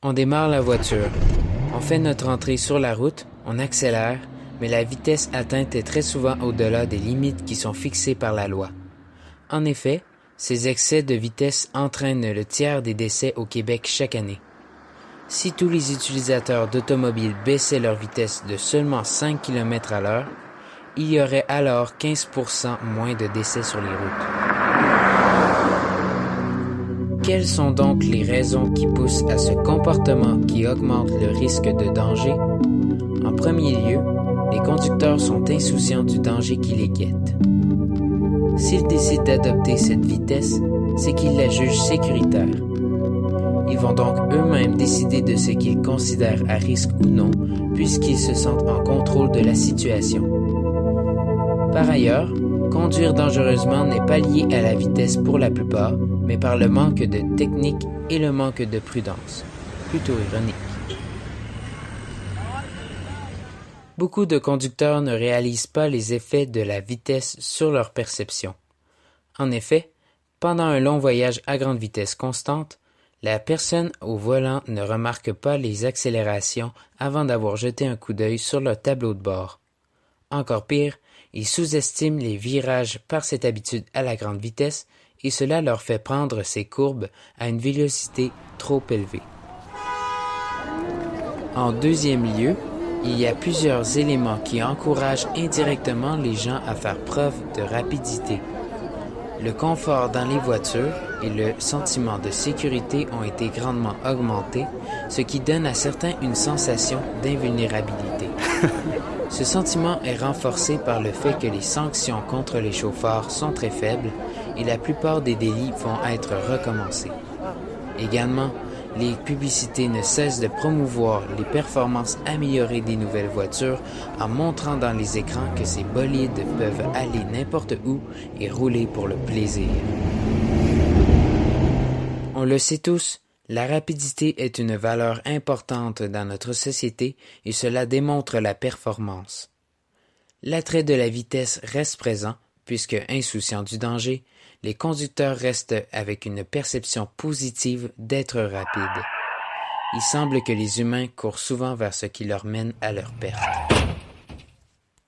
On démarre la voiture. On fait notre entrée sur la route, on accélère, mais la vitesse atteinte est très souvent au-delà des limites qui sont fixées par la loi. En effet, ces excès de vitesse entraînent le tiers des décès au Québec chaque année. Si tous les utilisateurs d'automobiles baissaient leur vitesse de seulement 5 km à l'heure, il y aurait alors 15% moins de décès sur les routes. Quelles sont donc les raisons qui poussent à ce comportement qui augmente le risque de danger? En premier lieu, les conducteurs sont insouciants du danger qui les guette. S'ils décident d'adopter cette vitesse, c'est qu'ils la jugent sécuritaire. Ils vont donc eux-mêmes décider de ce qu'ils considèrent à risque ou non, puisqu'ils se sentent en contrôle de la situation. Par ailleurs, conduire dangereusement n'est pas lié à la vitesse pour la plupart, mais par le manque de technique et le manque de prudence. Plutôt ironique. Beaucoup de conducteurs ne réalisent pas les effets de la vitesse sur leur perception. En effet, pendant un long voyage à grande vitesse constante, la personne au volant ne remarque pas les accélérations avant d'avoir jeté un coup d'œil sur le tableau de bord. Encore pire, ils sous-estiment les virages par cette habitude à la grande vitesse et cela leur fait prendre ces courbes à une vélocité trop élevée. En deuxième lieu, il y a plusieurs éléments qui encouragent indirectement les gens à faire preuve de rapidité. Le confort dans les voitures et le sentiment de sécurité ont été grandement augmentés, ce qui donne à certains une sensation d'invulnérabilité. Ce sentiment est renforcé par le fait que les sanctions contre les chauffeurs sont très faibles et la plupart des délits vont être recommencés. Également, les publicités ne cessent de promouvoir les performances améliorées des nouvelles voitures en montrant dans les écrans que ces bolides peuvent aller n'importe où et rouler pour le plaisir. On le sait tous, la rapidité est une valeur importante dans notre société et cela démontre la performance. L'attrait de la vitesse reste présent puisque, insouciants du danger, les conducteurs restent avec une perception positive d'être rapides. Il semble que les humains courent souvent vers ce qui leur mène à leur perte.